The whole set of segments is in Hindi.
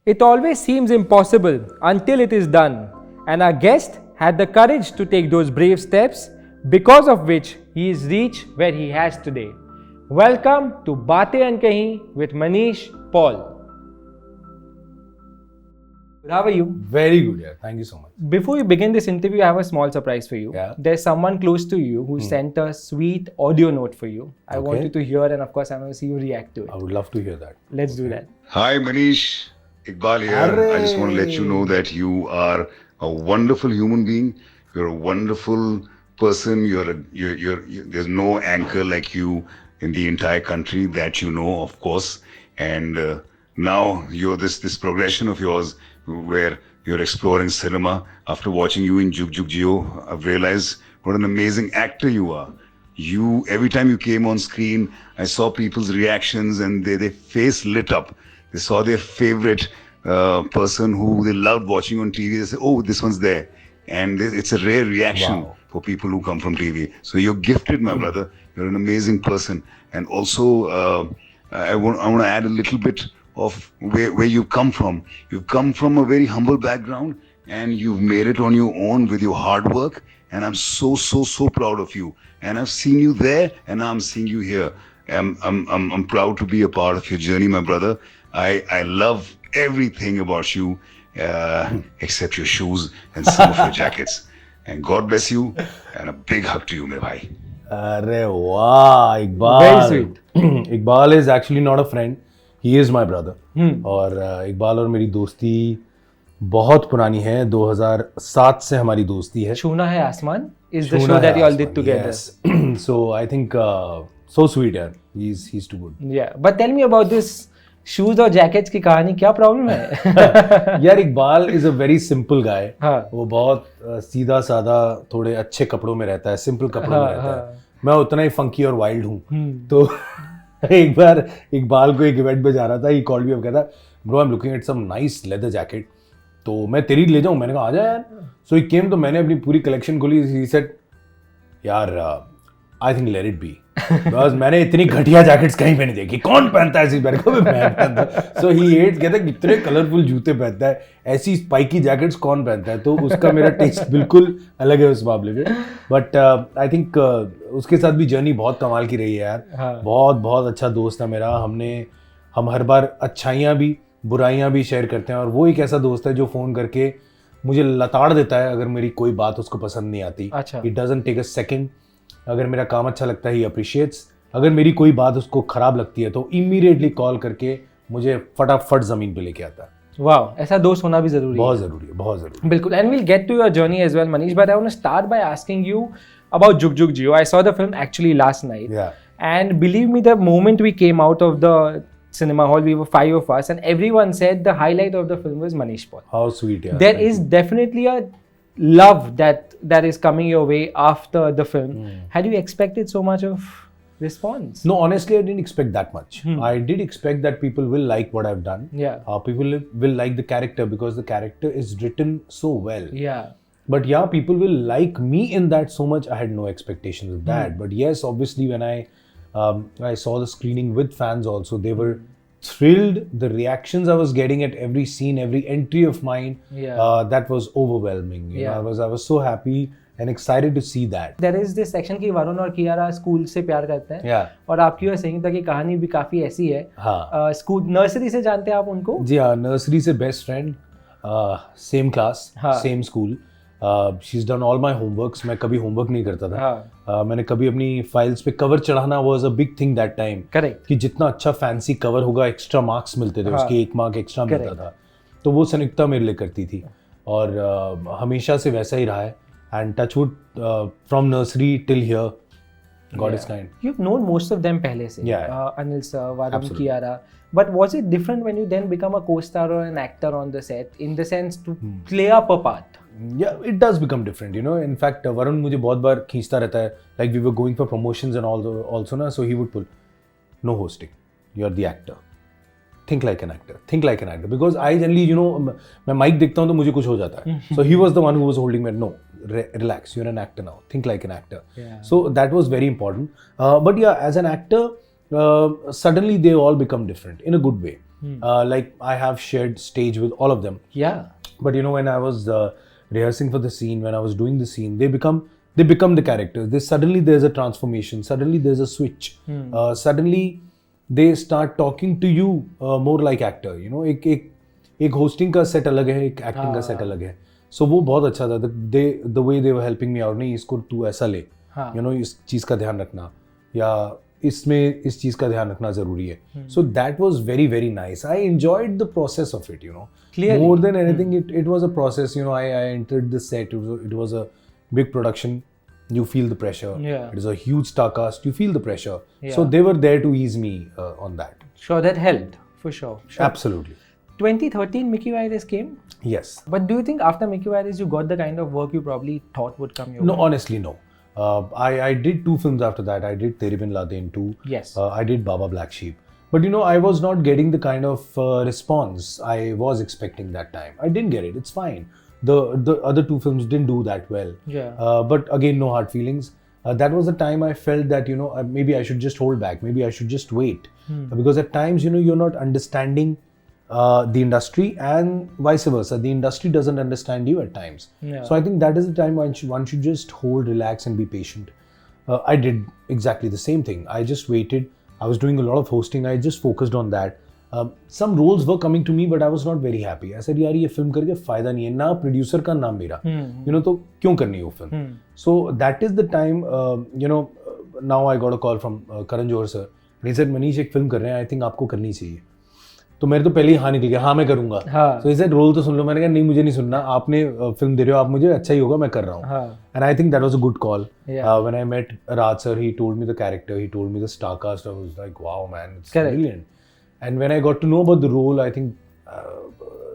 It always seems impossible until it is done, and our guest had the courage to take those brave steps, because of which he is reached where he has today. Welcome to Baatein Ankahee with Maniesh Paul. How are you? Very good, yeah. Thank you so much. Before we begin this interview, I have a small surprise for you. Yeah. There's someone close to you who sent a sweet audio note for you. I want Okay. you to hear, and of course, I want to see you react to it. I would love to hear that. Let's do that. Hi Manish, Iqbal here. I just want to let you know that you are a wonderful human being. You're a wonderful person. There's no anchor like you in the entire country that you know, of course. And now you're this progression of yours where you're exploring cinema. After watching you in JugJugg Jeeyo, I've realized what an amazing actor you are. You, every time you came on screen, I saw people's reactions and their face lit up. They saw their favorite person who they loved watching on TV. They say, "Oh, this one's there," and it's a rare reaction for people who come from TV. So you're gifted, my brother. You're an amazing person, and also I want to add a little bit of where you come from. You've come from a very humble background, and you've made it on your own with your hard work. And I'm so proud of you. And I've seen you there, and now I'm seeing you here. I'm proud to be a part of your journey, my brother. I love everything about you, except your shoes and some of your jackets. And God bless you, and a big hug to you, my bhai. Arre wow, Iqbal. Very sweet. Iqbal is actually not a friend. He is my brother. और इकबाल और मेरी दोस्ती बहुत पुरानी है. 2007 से हमारी दोस्ती है. Chhoona Hai Aasmaan is the show that you all did together. Yes. So I think so sweet, यार. He's too good. Yeah, but tell me about this shoes और jackets की कहानी. क्या प्रॉब्लम है? यार Iqbal is a very simple guy. हाँ. वो बहुत सीधा साधा थोड़े अच्छे कपड़ों में रहता है, सिंपल कपड़ों में रहता है. मैं उतना ही फंकी और वाइल्ड हूँ. तो एक बार इकबाल को एक इवेंट पे जा रहा था. ही कॉल्ड मी, अब कहता bro I am looking at some nice leather jacket, तो मैं तेरी ले जाऊँ. मैंने कहा आ जा यार. सो ही केम, तो मैंने अपनी पूरी कलेक्शन खोली. ही सेड यार I think let it be, because मैंने इतनी घटिया जैकेट्स कहीं पे नहीं देखी. कौन पहनता है ऐसी बैग को? मैं पहनता. सो ही हेट, कहता है कितने कलरफुल जूते पहनता है, ऐसी स्पाइकी जैकेट्स कौन पहनता है. तो उसका मेरा टेस्ट बिल्कुल अलग है उस मामले में. बट आई थिंक उसके साथ भी जर्नी बहुत कमाल की रही है यार. बहुत अच्छा दोस्त है मेरा. हम हर बार अच्छाइयाँ भी बुराइयाँ भी शेयर करते हैं. और वो एक ऐसा दोस्त है जो फ़ोन करके मुझे लताड़ देता है अगर मेरी कोई बात उसको पसंद नहीं आती. It doesn't take a second. अगर मेरा काम अच्छा लगता है ही अप्रिशिएट्स. अगर मेरी कोई बात उसको खराब लगती है तो इमीडिएटली कॉल करके मुझे फटाफट ज़मीन पे लेके आता है. Wow, ऐसा दोस्त होना भी जरूरी है. बहुत ज़रूरी है, बहुत ज़रूरी. बिल्कुल. And we'll get to your journey as well, Manish. But I want to start by asking you about JugJugg Jeeyo. I saw the film actually last night. Yeah. And believe me, the moment we came out of the cinema hall, we were 5 of us, and everyone said the highlight of the film was Maniesh Paul. How sweet, yeah. There is definitely a love that is coming your way after the film. Had you expected so much of response? No, honestly, I didn't expect that much. I did expect that people will like what I've done. Yeah. People will like the character because the character is written so well. Yeah. But yeah, people will like me in that so much. I had no expectations of that. But yes, obviously, when I saw the screening with fans also, they were thrilled. The reactions I was getting at every scene, every entry of mine, that was overwhelming. You know, I was so happy and excited to see that. There is this section कि वरुण और कियारा स्कूल से प्यार करते हैं. Yeah. और आपकी और संयुक्ता की कहानी भी काफी ऐसी है. हाँ. स्कूल नर्सरी से जानते हैं आप उनको? जी हाँ, नर्सरी से best friend, same class, same school. शीज done all my homeworks. मैं कभी होमवर्क नहीं करता था. मैंने कभी अपनी फाइल्स पे कवर चढ़ाना was a big thing that time. Correct. कि जितना अच्छा फैंसी कवर होगा एक्स्ट्रा मार्क्स मिलते थे. उसके 1 मार्क एक्स्ट्रा मिलता था. तो वो संयुक्ता मेरे लिए करती थी और हमेशा से वैसा ही रहा है. And touchwood from nursery till here, God is kind. You've known most of them पहले से. Anil sir, Varun, Kiara. But was it different when you then become a co-star or an actor on the set, in the sense to play up a part? Yeah, it does become different, you know. In fact, Varun मुझे बहुत बार खींचता रहता है. Like we were going for promotions and all also ना, so he would pull, no hosting, you're the actor. Think like an actor. Because I generally, you know, मैं mic देखता हूँ तो मुझे कुछ हो जाता है. So he was the one who was holding me. No, relax. You're an actor now. Think like an actor. Yeah. So that was very important. But yeah, as an actor, suddenly they all become different in a good way. Like I have shared stage with all of them. Yeah. But you know, when I was rehearsing for the scene, when I was doing the scene, they become the characters. Suddenly there's a transformation. Suddenly there's a switch. Suddenly they start talking to you more like actor. You know, एक hosting का set अलग है, एक acting का set अलग है. So वो बहुत अच्छा था. The way they were helping me out, नहीं इसको तू ऐसा ले. You know, इस चीज का ध्यान रखना या इसमें इस चीज का ध्यान रखना जरूरी है. So that was very, very nice. I enjoyed the process of it, you know. Clearly. More than anything, it was a process. You know, I entered the set. It was a big production. You feel the pressure. Yeah. It is a huge star cast. You feel the pressure. Yeah. So they were there to ease me on that. Sure, that helped for sure. Absolutely. 2013 Mickey Virus came. Yes. But do you think after Mickey Virus you got the kind of work you probably thought would come your way? No, honestly, no. I did 2 films after that. I did Tere Bin Laden 2. Yes. I did Baba Black Sheep. But you know, I was not getting the kind of response I was expecting that time. I didn't get it. It's fine. The other 2 films didn't do that well. Yeah. But again, no hard feelings. That was the time I felt that, you know, maybe I should just hold back. Maybe I should just wait. Because at times, you know, you're not understanding the industry and vice versa. The industry doesn't understand you at times. Yeah. So I think that is the time one should just hold, relax and be patient. I did exactly the same thing. I just waited. I was doing a lot of hosting. I just focused on that. Some roles were coming to me, but I was not very happy. I said, यार ये film करके फायदा नहीं है ना producer का नाम मेरा, you know, तो क्यों करनी है वो film? So that is the time, you know, now I got a call from Karan Johar sir. And he said, Manish एक film कर रहे हैं, I think आपको करनी चाहिए. तो मेरे तो पहले ही हाँ निकल गया, हाँ मैं करूँगा. So he said, रोल तो सुन लो. मैंने कहा नहीं मुझे नहीं सुनना, आपने फिल्म दे रहे हो, आप मुझे अच्छा ही होगा, मैं कर रहा हूँ. And I think that was a good call. When I met Raj sir, he told me the character, he told me the star cast. I was like, wow man, it's brilliant. And when I got to know about the role, I think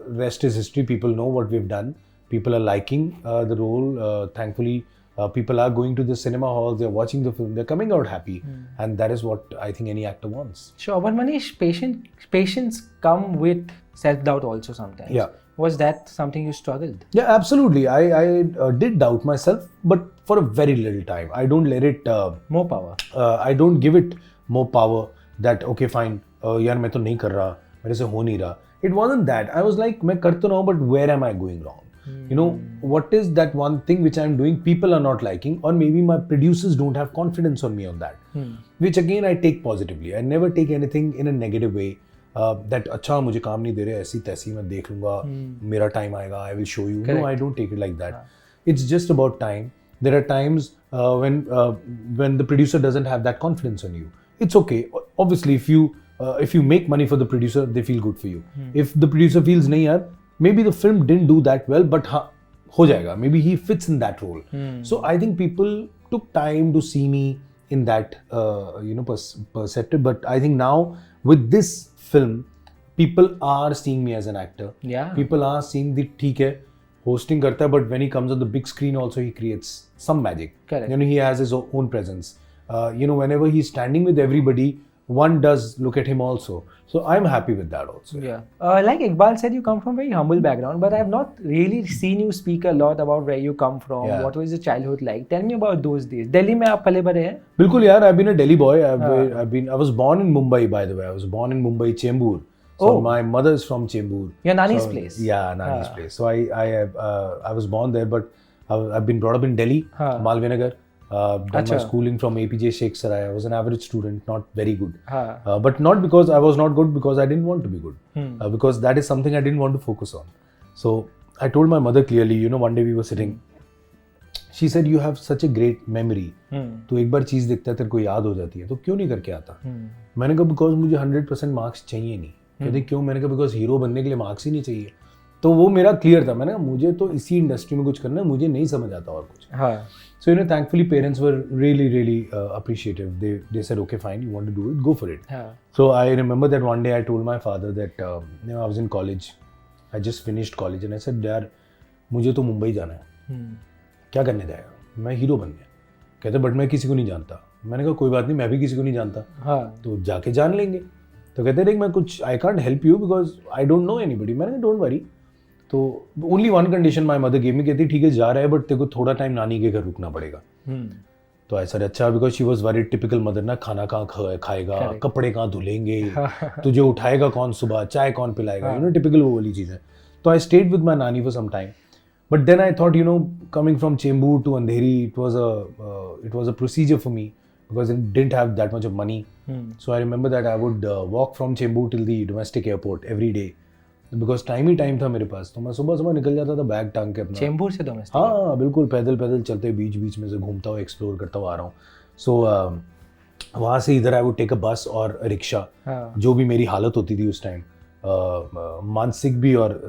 rest is history. People know what we've done. People are liking the role. Thankfully, people are going to the cinema halls. They're watching the film. They're coming out happy, and that is what I think any actor wants. Sure, but Manish, patience come with self-doubt also sometimes. Yeah. Was that something you struggled? Yeah, absolutely. I did doubt myself, but for a very little time. I don't let it. More power. I don't give it more power. That okay, fine. यार मैं तो नहीं कर रहा, मेरे से हो नहीं रहा. It wasn't that. I was like, मैं कर तो रहा हूँ, but where am I going wrong? You know, what is that one thing which I'm doing people are not liking, or maybe my producers don't have confidence on me on that. Which again I take positively. I never take anything in a negative way. That अच्छा मुझे काम नहीं दे रहे, ऐसी तैसी मैं देख लूँगा, मेरा time आएगा, I will show you. No, I don't take it like that. It's just about time. There are times when the producer doesn't have that confidence on you. It's okay. Obviously, if you make money for the producer, they feel good for you. If the producer feels nahi yaar, maybe the film didn't do that well, but ho jayega. Maybe he fits in that role. So I think people took time to see me in that perceptive. But I think now with this film, people are seeing me as an actor. Yeah. People are seeing the theek hai, hosting karta hai, but when he comes on the big screen also he creates some magic. Correct. You know, he has his own presence. Whenever he's standing with everybody, one does look at him also. So I'm happy with that also. Yeah. Like Iqbal said, you come from a very humble background, but I've not really seen you speak a lot about where you come from. Yeah. What was your childhood like? Tell me about those days. Delhi में आप पले बड़े हैं? बिल्कुल यार, I've been a Delhi boy. I was born in Mumbai, by the way. I was born in Mumbai, Chembur. So my mother is from Chembur. Your Nani's place? Yeah, Nani's place. So I was born there, but I've been brought up in Delhi, Malvinagar. Done my schooling from APJ Sheikh Sarai. I was an average student, not very good. But not because I was not good, because I didn't want to be good. Because that is something I didn't want to focus on. So I told my mother clearly, one day we were sitting. She said, you have such a great memory. तो एक बार चीज़ देखता है तेरे को याद हो जाती है, तो क्यों नहीं करके आता? मैंने कहा because मुझे 100% मार्क्स चाहिए नहीं. कहते क्यों? मैंने कहा because हीरो बनने के लिए मार्क्स ही नहीं चाहिए. तो वो मेरा क्लियर था. मैंने कहा मुझे तो इसी इंडस्ट्री में कुछ करना है, मुझे नहीं समझ आता और कुछ. So thankfully parents were really appreciative. They said okay fine, you want to do it, go for it. So I remember that one day I told my father that I was in college. I just finished college and I said यार मुझे तो मुंबई जाना है. क्या करने जाएगा? मैं हीरो बनने. कहते बट मैं किसी को नहीं जानता. मैंने कहा कोई बात नहीं, मैं भी किसी को नहीं जानता. तो जाके जान लेंगे. तो कहते देख मैं कुछ I can't help you because I don't know anybody. मैंने कहा don't worry. तो only one condition my mother gave me, कहती ठीक है जा रहा है बट तेरे को थोड़ा टाइम नानी के घर रुकना पड़ेगा. तो आई सेड अच्छा, because she was very typical mother ना, खाना कहाँ खाएगा, कपड़े कहाँ धुलेंगे, तुझे उठाएगा कौन सुबह, चाय कौन पिलाएगा, यू नो टिपिकल वो वाली चीज़ें. तो आई स्टेड विद माई नानी for some time. But then I thought, you know, coming from Chembur to Andheri, it was a procedure for me because I didn't have that much of money. So I remember that I would walk from Chembur till the domestic airport every day because time he time था मेरे पास. तो मैं सुबह निकल जाता था बैग टांग के अपना. चेंबूर से domestic? हाँ बिल्कुल, पैदल चलते बीच में से घूमता हुआ एक्सप्लोर करता हुआ आ रहा हूँ. So वहाँ से इधर I would take a bus और रिक्शा, जो भी मेरी हालत होती थी उस टाइम, मानसिक भी और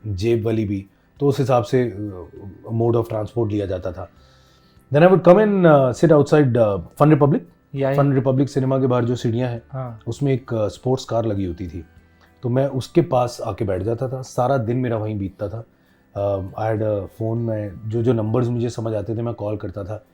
जेब वाली भी, तो उस हिसाब से मोड ऑफ ट्रांसपोर्ट लिया जाता था. Then I would come and sit outside Fun Republic. Fun Republic cinema के बाहर जो सीढ़ियाँ हैं, उसमें एक स्पोर्ट्स कार लगी होती थी, तो मैं उसके पास आके बैठ जाता था. सारा दिन मेरा वहीं बीतता था. आई हैड फ़ोन में जो नंबर्स मुझे समझ आते थे मैं कॉल करता था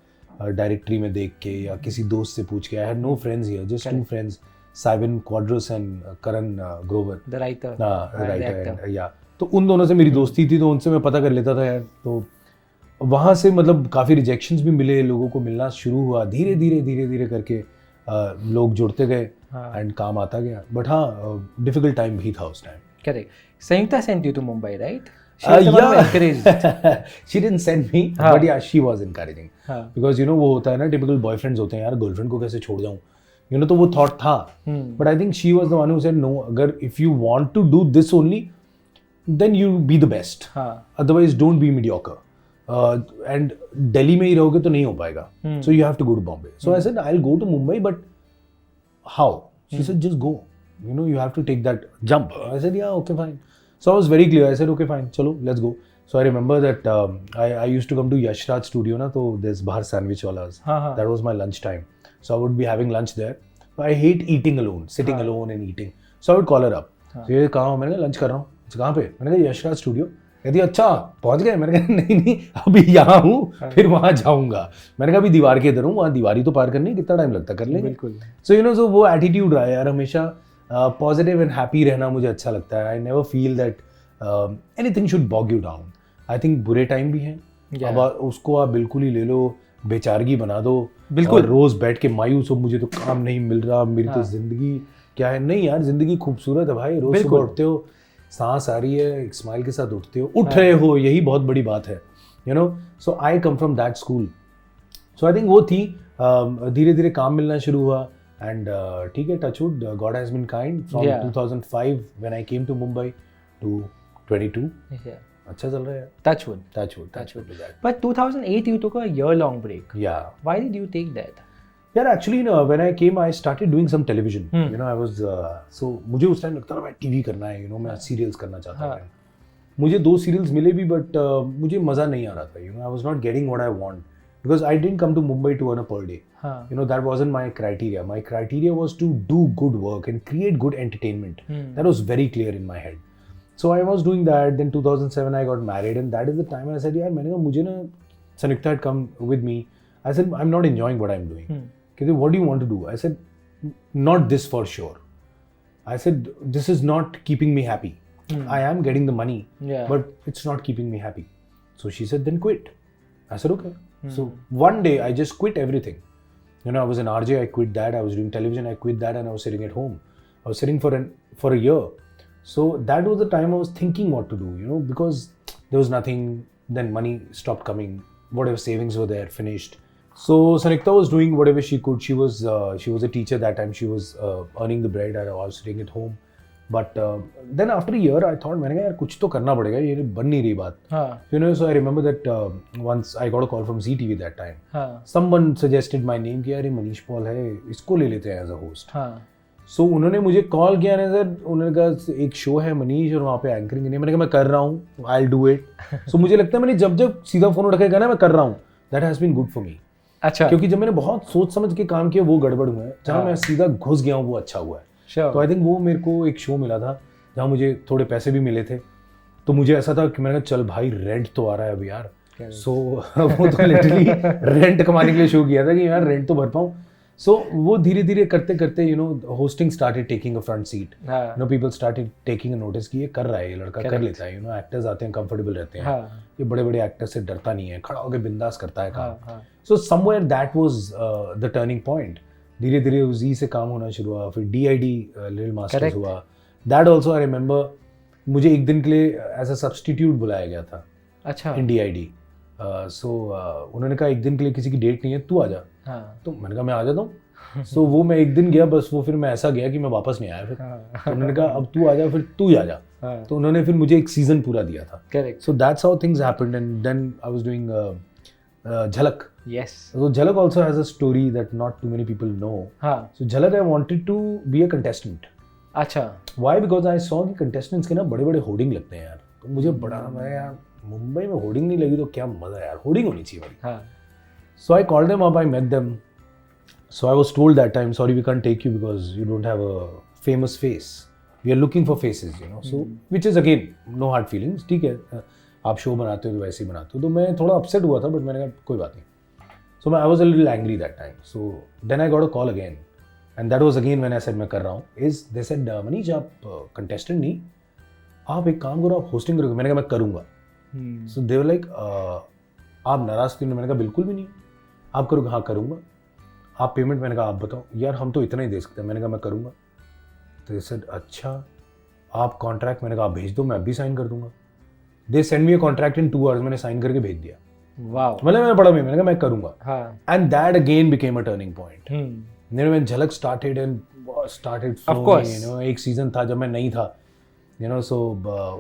डायरेक्टरी में देख के या किसी दोस्त से पूछ के. I had no friends here, just 2 friends, Saiwyn Quadras and Karan Grover, the writer. या तो उन दोनों से मेरी दोस्ती थी, तो उनसे मैं पता कर लेता था यार. तो वहाँ से मतलब काफ़ी रिजेक्शंस भी मिले, लोगों को मिलना शुरू हुआ. धीरे धीरे करके लोग जुड़ते गए एंड काम आता गया. बट हाँ, डिफिकल्ट टाइम भी था उस time. Correct. Sanyukta sent you to Mumbai, right? She didn't send me, but yeah, she was encouraging. Because you know वो होता है ना, typical boyfriends होते हैं यार, गर्लफ्रेंड को कैसे छोड़ जाऊँ, you know, तो वो thought था. But I think she was the one who said no, अगर if you want to do this only, then you be the best. Otherwise don't be mediocre. And Delhi में ही रहोगे तो नहीं हो पाएगा. So you have to go to Bombay. So I said I'll go to Mumbai, but how? She said just go. You know, you have to take that jump. I said yeah, okay, fine. So I was very clear. I said okay, fine, chalo, let's go. So I remember that I used to come to Yash Raj studio na, तो there's bahar sandwich walas. That was my lunch time. So I would be having lunch there. I hate eating alone, sitting alone and eating. So I would call her up. So ये कहाँ हो? मैंने कहा लंच कर रहा हूँ. कहाँ पे? मैंने कहा यश राज स्टूडियो. कहती अच्छा पहुँच गए. मैंने कहा नहीं अभी यहाँ हूँ, फिर वहाँ जाऊँगा. मैंने कहा अभी दीवार के इधर हूँ, वहाँ दीवारी तो पार करनी है, कितना टाइम लगता, कर लेंगे. बिल्कुल. सो यू नो, सो वो एटीट्यूड रहा है यार हमेशा. पॉजिटिव एंड हैप्पी रहना मुझे अच्छा लगता है. I never feel that anything should bog you down. I think बुरे टाइम भी हैं, अब उसको आप बिल्कुल ही ले लो, बेचारगी बना दो. बिल्कुल. रोज बैठ के मायूस हो, मुझे तो काम नहीं मिल रहा, मेरी तो जिंदगी क्या है. नहीं यार, जिंदगी खूबसूरत है भाई. रोज सुबह उठते हो, सांस आ रही है, एक स्माइल के साथ उठते हो, उठ रहे हो, यही बहुत बड़ी बात है. You know, so I come from that school. So I think वो थी. धीरे धीरे काम मिलना शुरू हुआ. एंड ठीक है, touchwood, God has been kind from 2005 when I came to Mumbai to 22. अच्छा चल रहा है. Touchwood. But 2008 you took a year-long break. Yeah. Why did you take that? Yeah, actually, you know, when I came, I started doing some television. You know, I was so मुझे उस टाइम लगता था मैं टीवी करना है. You know, मैं सीरियल्स करना चाहता था. मुझे 2 सीरियल्स मिले भी, बट मुझे मज़ा नहीं आ रहा था. You know, I was not getting what I want because I didn't come to Mumbai to earn a per day. You know, that wasn't my criteria. My criteria was to do good work and create good entertainment. That was very clear in my head. So I was doing that. Then 2007 I got married, and that is the time I said, यार मैंने कहा मुझे ना, Sanyukta had come with me. I said I'm not enjoying what I'm doing. कहते what do you want to do? I said not this for sure. I said this is not keeping me happy. I am getting the money, but it's not keeping me happy. So she said then quit. I said okay. So one day I just quit everything. You know, I was an RJ, I quit that. I was doing television, I quit that, and I was sitting at home. I was sitting for a year. So that was the time I was thinking what to do, you know, because there was nothing. Then money stopped coming. Whatever savings were there, finished. So Sanyukta was doing whatever she could. She was a teacher that time. She was earning the bread, and I was sitting at home. But then after a year, I thought, मैंने कहा यार कुछ तो करना पड़ेगा, ये बन नहीं रही बात. You know, so I remember that once I got a call from ZTV that time. Someone suggested my name कि यार ये Maniesh Paul है, इसको ले लेते हैं as a host. So उन्होंने मुझे कॉल किया ना सर, उन्होंने कहा एक शो है मनीष और वहाँ पे एंकरिंग नहीं. मैंने कहा मैं कर रहा हूँ, I'll do it. So मुझे लगता है मैंने जब सीधा फोन उठा के कहा ना मैं कर रहा हूँ, that has been good for me. अच्छा. क्योंकि जब मैंने बहुत सोच समझ के काम किया वो गड़बड़ हुआ है, जहाँ मैं सीधा घुस गया हूँ वो अच्छा हुआ है. तो आई थिंक वो मेरे को एक शो मिला था जहाँ मुझे थोड़े पैसे भी मिले थे. तो मुझे ऐसा था कि मैंने कहा चल भाई रेंट तो आ रहा है अभी यार. सो वो तो लिटरली रेंट कमाने के लिए शो किया था कि यार रेंट तो भर पाऊँ. सो वो धीरे धीरे करते करते you know hosting started taking a front seat, हाँ, no people started taking a notice कि ये कर रहा है, ये लड़का कर Correct. लेता है, यू नो एक्टर्स आते हैं कंफर्टेबल रहते हैं, हाँ, ये बड़े बड़े एक्टर से डरता नहीं है, खड़ा होकर बिंदास करता है काम. हाँ, हाँ, so somewhere that was the turning point. धीरे धीरे उसी से काम होना शुरू हुआ, फिर डीआईडी लिटिल मास्टर्स Correct. हुआ. दैट आल्सो आई रिमेंबर मुझे एक दिन के लिए एज अ सब्स्टिट्यूट बुलाया गया था अच्छा, इन डीआईडी. सो उन्होंने कहा एक दिन के लिए किसी की डेट नहीं है, तू आ जा. हाँ, तो मैंने कहा मैं आ जाता हूँ. सो वो मैं एक दिन गया बस, वो फिर मैं ऐसा गया कि मैं वापस नहीं आया फिर. हाँ, तो उन्होंने कहा अब तू आ जा, फिर तू ही आ जा. हाँ, तो उन्होंने फिर मुझे एक सीजन पूरा दिया था. Correct, so that's how things happened and then I was doing Jhalak. Yes, So Jhalak also has a story that not too many people know. हाँ, So Jhalak I wanted to be a contestant. अच्छा, Why? Because I saw कि contestants के ना बड़े बड़े होर्डिंग लगते हैं यार. तो मुझे बड़ा मैं यार मुंबई में होर्डिंग नहीं लगी तो क्या मजा है यार, होर्डिंग होनी चाहिए भाई. हाँ, So I called them up, I met them. So I was told that time, sorry we can't take you because you don't have a famous face. We are looking for faces, you know. So which is again no hard feelings. ठीक है, आप शो बनाते हो तो वैसे ही बनाते हो. तो मैं थोड़ा अपसेट हुआ था, बट मैंने कहा कोई बात नहीं. So I was a little angry that time. So then I got a call again, and that was again when I said मैं कर रहा हूँ. Is they said मनीष आप contestant नहीं, आप एक काम करो, आप hosting करोगे. मैंने कहा मैं करूँगा. So they were like आप नाराज क्यों? मैंने कहा बिल्कुल भी नहीं. आप करोगे? हाँ करूँगा. आप पेमेंट? मैंने कहा आप बताओ. यार हम तो इतना ही दे सकते हैं. मैंने कहा मैं करूँगा. तो they said अच्छा आप कॉन्ट्रैक्ट? मैंने कहा आप भेज दो, मैं अभी साइन कर दूंगा. They send me a contract in 2 hours. मैंने साइन करके भेज दिया. वाओ, मतलब मैं पढ़ा भी, मैंने कहा मैं करूँगा. हाँ, And that again became a turning point. Hmm, You know, when Jhalak started and started flowing, course. you know, एक सीजन था जब मैं नहीं था, you know, so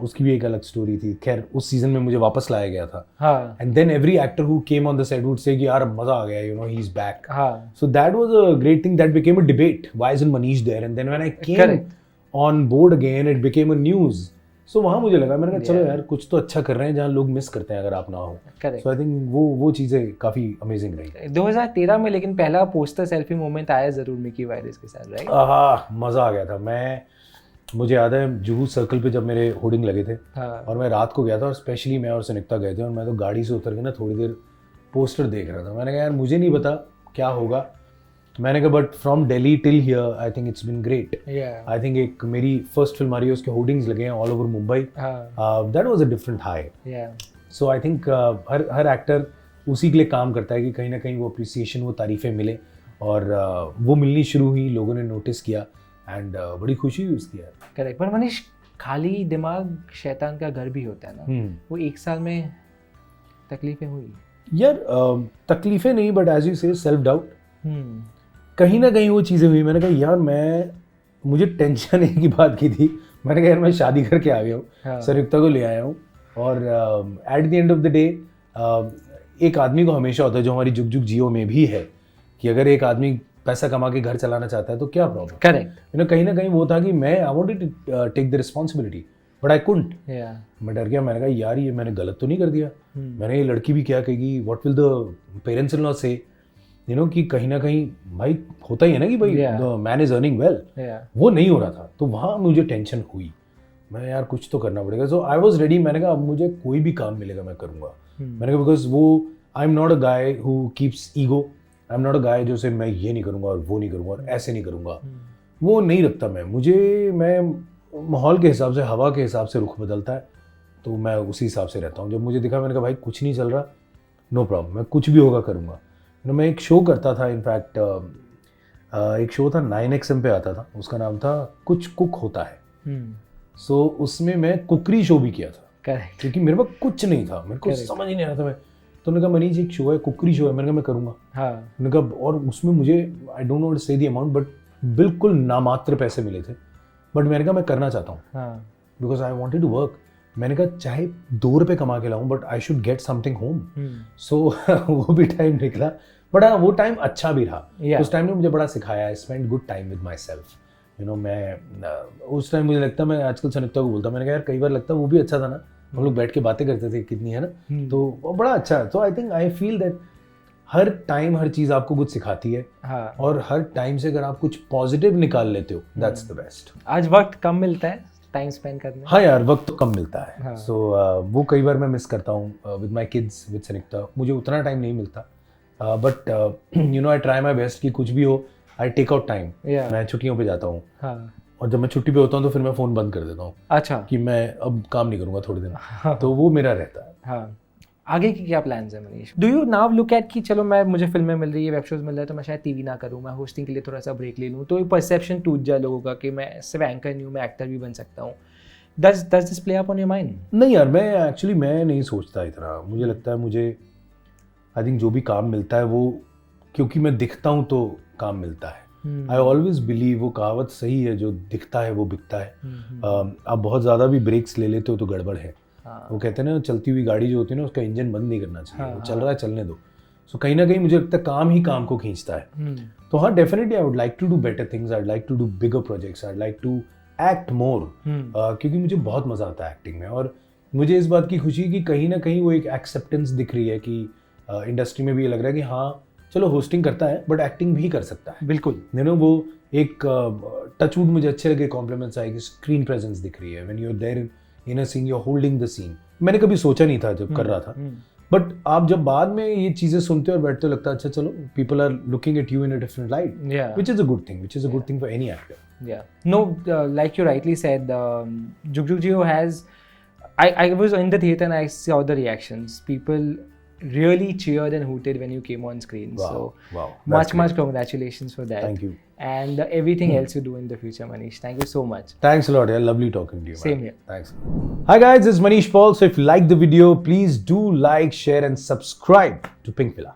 उसकी भी एक अलग स्टोरी थी. खैर उस सीजन में मुझे वापस लाया गया था. हाँ, And then every actor who came on the set would say कि यार मजा आ गया, you know, he's back. हाँ, So that was a great thing. That became a debate. Why isn't Manish there? And then when I came Correct. on board again, it became a news. So वहाँ मुझे लगा, मैंने कहा चलो Yeah. यार कुछ तो अच्छा कर रहे हैं जहाँ लोग मिस करते हैं अगर आप ना हो. करेक्ट. So I think वो चीज़ें काफ़ी अमेजिंग रही. 2013 में लेकिन पहला पोस्टर सेल्फी मोमेंट आया जरूर मिकी वायरस के साथ, राइट? मज़ा आ गया था. मुझे याद है जुहू सर्कल पे जब मेरे होर्डिंग लगे थे, हाँ, और मैं रात को गया था, और स्पेशली मैं और सन्युक्ता गए थे, और मैं तो गाड़ी से उतर के ना थोड़ी देर पोस्टर देख रहा था. मैंने कहा यार मुझे नहीं पता क्या होगा. मैंने कहा but from Delhi till here I think it's been great. Yeah, I think एक मेरी फर्स्ट फिल्म आ रही है, उसके होर्डिंग्स लगे हैं ऑल ओवर मुंबई. हाँ, that was a different high. Yeah, so I think her actor उसी के लिए काम करता है कि कहीं ना कहीं वो अप्रिसिएशन, वो तारीफ़ें मिले, और वो मिलनी शुरू हुई, लोगों ने नोटिस किया, एंड बड़ी खुशी हुई उसकी यार. करेक्ट. पर मनीष, खाली दिमाग शैतान का घर भी होता है ना. वो 1 साल में तकलीफें हुई यार तकलीफ़ें नहीं, बट एज यू से सेल्फ डाउट हम्म, कहीं ना कहीं वो चीज़ें हुई. मैंने कहा यार मुझे टेंशन एक ही बात की थी. मैंने कहा यार मैं शादी करके आ गया हूँ, हाँ, सन्युक्ता को ले आया हूँ, और at the end of the day एक आदमी को हमेशा होता है, जो हमारी जुग जुग जियो में भी है, कि अगर एक आदमी पैसा कमा के घर चलाना चाहता है तो क्या प्रॉब्लम. करेक्ट. यू नो कहीं ना कहीं वो था कि मैं I wanted to take the responsibility, but I couldn't. Yeah, मैं डर गया. मैंने कहा यार ये मैंने गलत तो नहीं कर दिया. मैंने ये लड़की भी क्या कहेगी, what will the parents in law से, यू नो, कि कहीं ना कहीं भाई होता ही है ना कि भाई Yeah. The man is earning well. या, वो नहीं हो रहा था, तो वहाँ मुझे टेंशन हुई. मैं यार कुछ तो करना पड़ेगा. सो आई वॉज रेडी. मैंने कहा अब मुझे कोई भी काम मिलेगा मैं करूँगा. मैंने कहा बिकॉज वो I am not a guy who keeps ego. I am not a guy जो से मैं ये नहीं करूँगा और वो नहीं करूँगा और ऐसे नहीं करूँगा. वो नहीं रखता मैं माहौल के हिसाब से, हवा के हिसाब से रुख बदलता है, तो मैं उसी हिसाब से रहता हूँ. जब मुझे दिखा, मैंने कहा भाई कुछ नहीं चल रहा, नो प्रॉब्लम, मैं कुछ भी होगा करूँगा. मैं एक शो करता था, इनफैक्ट एक शो था 9XM पे आता था, उसका नाम था कुछ कुक होता है. सो उसमें मैं कुकरी शो भी किया था. करेक्ट. क्योंकि मेरे पास कुछ नहीं था, मेरे को समझ ही नहीं आ रहा था. तो उन्होंने कहा मनीष एक शो है, कुकरी शो है. मैंने कहा मैं करूँगा. हाँ, उन्होंने कहा, और उसमें मुझे आई डोंट नो से द अमाउंट, बट बिल्कुल नामात्र पैसे मिले थे. बट मैंने कहा मैं करना चाहता हूँ, हाँ, because I wanted to work. मैंने कहा चाहे 2 रुपये कमा के लाऊं, but I should get something home. So वो भी टाइम निकला, बट हाँ वो टाइम अच्छा भी रहा. Yeah. उस टाइम ने मुझे बड़ा सिखाया. I spend good time with my self. You know मैं उस टाइम मुझे लगता, मैं आजकल सन्युक्ता को बोलता, मैंने कहा यार कई बार लगता वो भी अच्छा था ना, हम लोग बैठ के बातें करते थे कितनी, है ना. तो वो बड़ा अच्छा है. तो I think I feel that हर टाइम हर चीज़ आपको कुछ सिखाती है, हाँ. और हर टाइम से अगर आप कुछ पॉजिटिव निकाल लेते हो, दैट्स द बेस्ट. आज वक्त कम मिलता है टाइम स्पेंड करने. हाँ यार वक्त तो कम मिलता है. हाँ. सो वो कई बार मैं मिस करता हूँ with my kids, with Sanyukta. मुझे उतना टाइम नहीं मिलता. But you know I try my best कि कुछ भी हो I take out time. Yeah. मैं छुट्टियों पे जाता हूँ. हाँ. और जब मैं छुट्टी पे होता हूँ तो फिर मैं फ़ोन बंद कर देता हूँ अच्छा. कि मैं अब काम नहीं करूँगा थोड़े दिन. तो वो मेरा रहता है. हाँ. आगे की क्या प्लान्स है Manish? Do you now look at कि चलो मैं मुझे फिल्में मिल रही है, वेब शोज मिल रहा है, तो मैं शायद टीवी ना करूँ, मैं होस्टिंग के लिए थोड़ा सा ब्रेक ले लूँ, तो एक परसेप्शन टूट जाए लोगों का कि मैं सिर्फ एंकर नहीं हूँ, मैं एक्टर भी बन सकता हूँ. Does this play up on your mind? नहीं यार, मैं नहीं सोचता इतना. मुझे लगता है मुझे आई थिंक जो भी काम मिलता है वो क्योंकि मैं दिखता हूँ तो काम मिलता है. आई ऑलवेज बिलीव, वो कहावत सही है, जो दिखता है वो बिकता है. आप बहुत ज़्यादा भी ब्रेक्स ले लेते हो तो गड़बड़ है. वो कहते हैं ना, चलती हुई गाड़ी जो होती है ना उसका इंजन बंद नहीं करना चाहिए. वो चल रहा है, चलने दो. सो कहीं ना कहीं मुझे लगता है काम ही काम को खींचता है. तो हाँ, definitely I would like to do better things, I like to do bigger projects, I like to act more, क्योंकि मुझे बहुत मज़ा आता है एक्टिंग में. और मुझे इस बात की खुशी है कि कहीं ना कहीं वो एक एक्सेप्टेंस दिख रही है कि इंडस्ट्री में भी ये लग रहा है कि हाँ चलो होस्टिंग करता है बट एक्टिंग भी कर सकता है. बिल्कुल. यू नो वो एक टचवुड मुझे अच्छे लगे कॉम्प्लीमेंट्स आए कि स्क्रीन प्रेजेंस दिख रही है. When you are there in a scene, you are holding the scene. मैंने कभी सोचा नहीं था जब कर रहा था, बट आप जब बाद में ये चीज़ें सुनते हो और बैठते हो, लगता है अच्छा चलो people are looking at you in a different light, which is a good thing, which is a good thing for any actor. Yeah. No, like you rightly said, JugJugg Jeeyo has. I was in the theater and I saw the reactions. People really cheered and hooted when you came on screen. Wow. So Wow. much congratulations for that. Thank you. And everything else you do in the future, Manish. Thank you so much. Thanks a lot. Yeah, lovely talking to you. Same man. here. Thanks. Hi guys, this is Maniesh Paul. So if you like the video, please do like, share, and subscribe to Pinkvilla.